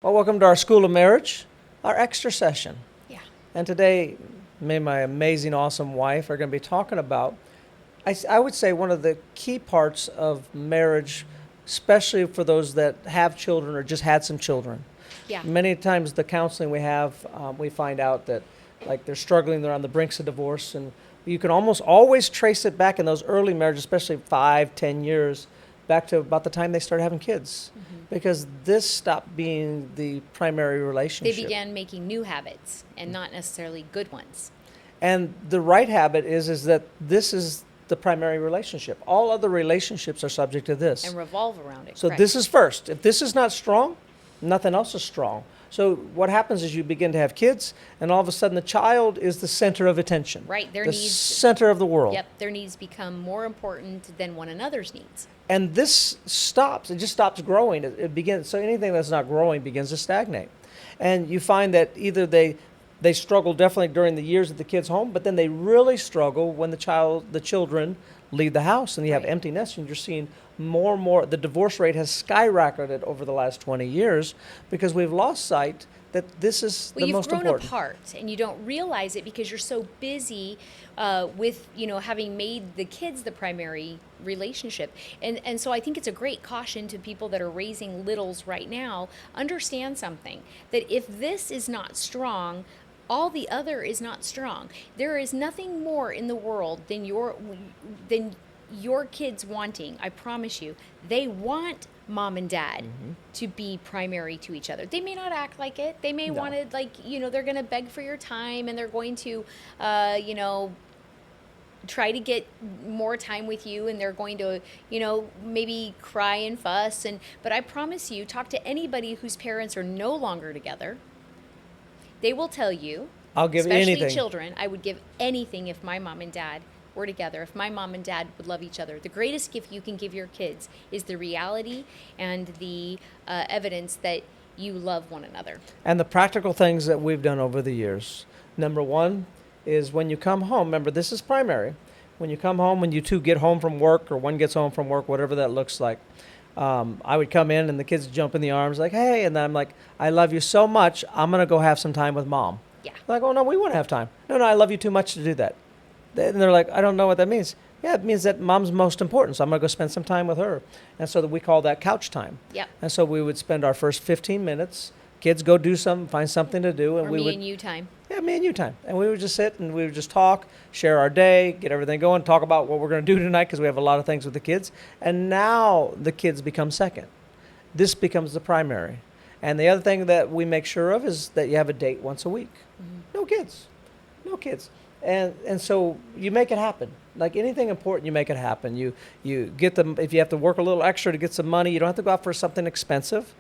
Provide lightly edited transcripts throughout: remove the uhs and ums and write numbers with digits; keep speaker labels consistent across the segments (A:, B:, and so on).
A: Well, welcome to our School of Marriage, our extra session.
B: Yeah.
A: And today, me and my amazing, awesome wife are going to be talking about, I would say, one of the key parts of marriage, especially for those that have children or just had some children.
B: Yeah.
A: Many times, the counseling we have, we find out that, like, they're struggling, they're on the brinks of divorce, and you can almost always trace it back in those early marriages, especially 5, 10 years, back to about the time they started having kids. Because this stopped being the primary
B: They
A: relationship.
B: began making new habits and not necessarily good ones.
A: And the right habit is that this is the primary relationship. All other relationships are subject to this.
B: And revolve around it.
A: So
B: correct.
A: this is first. If this is not strong, nothing else is strong. So what happens is you begin to have kids, and all of a sudden the child is the center of attention.
B: Right, their
A: the
B: needs-
A: center of the world.
B: Yep, their needs become more important than one another's needs.
A: And this stops. It just stops growing. It begins. So anything that's not growing begins to stagnate. And you find that either they struggle definitely during the years of the kid's home, but then they really struggle when the children leave the house, and you have
B: Right.
A: empty nest, and you're seeing more and more. The divorce rate has skyrocketed over the last 20 years because we've lost sight that this is
B: Well,
A: the
B: you've
A: most
B: grown
A: important.
B: apart, and you don't realize it because you're so busy with having made the kids the primary relationship. And so I think it's a great caution to people that are raising littles right now. Understand something, that if this is not strong, all the other is not strong. There is nothing more in the world than your kids wanting. I promise you, they want mom and dad to be primary to each other. They may not act like it. They may
A: No.
B: want to, they're going to beg for your time, and they're going to, try to get more time with you, and they're going to, maybe cry and fuss. But I promise you, talk to anybody whose parents are no longer together. They will tell you,
A: I'll give you
B: especially
A: anything.
B: children, I would give anything if my mom and dad were together, if my mom and dad would love each other. The greatest gift you can give your kids is the reality and the evidence that you love one another.
A: And the practical things that we've done over the years. Number one is when you come home, remember this is primary. When you come home, when you two get home from work or one gets home from work, whatever that looks like, I would come in and the kids jump in the arms like, hey, and then I'm like, I love you so much, I'm going to go have some time with mom.
B: Yeah.
A: They're like, oh, no, we want to have time. No, I love you too much to do that. And they're like, I don't know what that means. Yeah, it means that mom's most important, so I'm going to go spend some time with her. And so that we call that couch time.
B: Yep.
A: And so we would spend our first 15 minutes, kids go do something, find something to do. And
B: Or
A: we
B: me
A: would,
B: and you time.
A: Yeah, me and you time. And we would just sit and we would just talk, share our day, get everything going, talk about what we're going to do tonight because we have a lot of things with the kids. And now the kids become second. This becomes the primary. And the other thing that we make sure of is that you have a date once a week. No kids. No kids. And so you make it happen. Like anything important, you make it happen. You get them, if you have to work a little extra to get some money, you don't have to go out for something expensive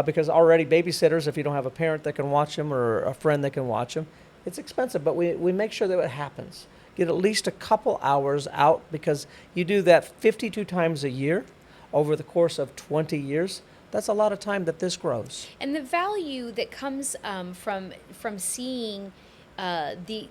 A: because already babysitters, if you don't have a parent that can watch them or a friend that can watch them, it's expensive. But we make sure that it happens. Get at least a couple hours out because you do that 52 times a year over the course of 20 years. That's a lot of time that this grows.
B: And the value that comes from seeing the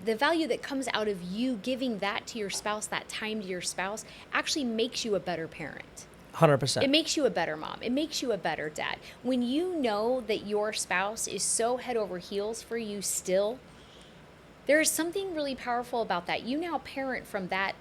B: value that comes out of you giving that to your spouse, that time to your spouse, actually makes you a better parent.
A: 100%.
B: It makes you a better mom. It makes you a better dad. When you know that your spouse is so head over heels for you still, there is something really powerful about that. You now parent from that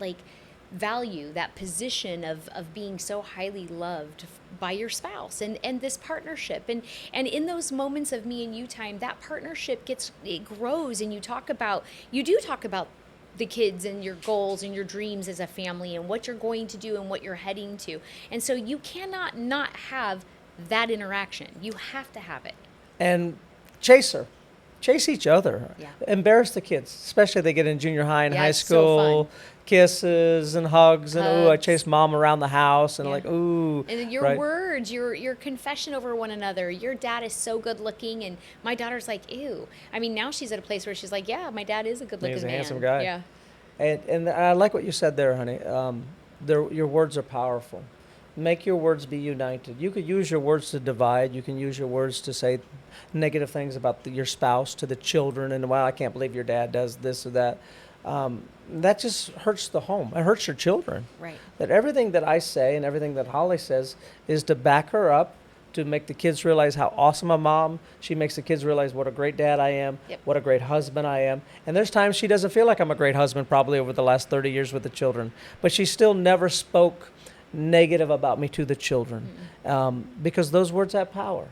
B: value, that position of being so highly loved by your spouse and this partnership. And in those moments of me and you time, that partnership it grows, and you do talk about the kids and your goals and your dreams as a family and what you're going to do and what you're heading to. And so you cannot not have that interaction. You have to have it.
A: And chase each other.
B: Yeah.
A: Embarrass the kids, especially they get in junior high and
B: Yeah,
A: high
B: it's so
A: school.
B: fun.
A: Kisses and hugs and ooh, I
B: Hugs.
A: chased mom around the house and
B: Yeah.
A: like ooh.
B: And then your
A: right?
B: words, your confession over one another. Your dad is so good looking, and my daughter's like, ew. I mean, now she's at a place where she's like, yeah, my dad is a good looking
A: He's a
B: man.
A: handsome guy.
B: Yeah.
A: And I like what you said there, honey. Your words are powerful. Make your words be united. You could use your words to divide. You can use your words to say negative things about your spouse to the children. And, well, I can't believe your dad does this or that. That just hurts the home. It hurts your children.
B: Right.
A: That everything that I say and everything that Holly says is to back her up, to make the kids realize how awesome a mom. She makes the kids realize what a great dad I am,
B: Yep.
A: what a great husband I am. And there's times she doesn't feel like I'm a great husband probably over the last 30 years with the children, but she still never spoke negative about me to the children, because those words have power.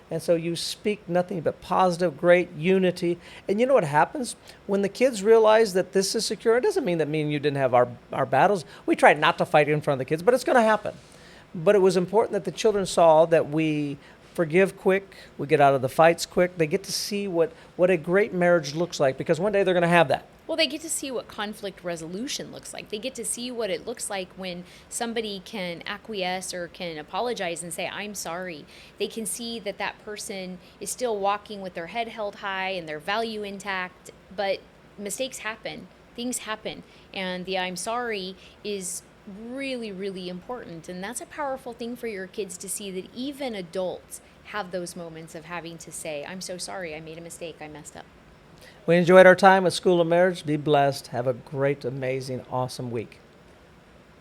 A: And so you speak nothing but positive, great unity. And you know what happens? When the kids realize that this is secure, it doesn't mean that me and you didn't have our battles. We tried not to fight in front of the kids, but it's going to happen. But it was important that the children saw that we forgive quick, we get out of the fights quick. They get to see what a great marriage looks like, because one day they're going to have that.
B: Well, they get to see what conflict resolution looks like. They get to see what it looks like when somebody can acquiesce or can apologize and say, I'm sorry. They can see that that person is still walking with their head held high and their value intact, but mistakes happen, things happen, and the I'm sorry is really, really important. And that's a powerful thing for your kids to see, that even adults have those moments of having to say, I'm so sorry, I made a mistake, I messed up.
A: We enjoyed our time at School of Marriage. Be blessed. Have a great, amazing, awesome week.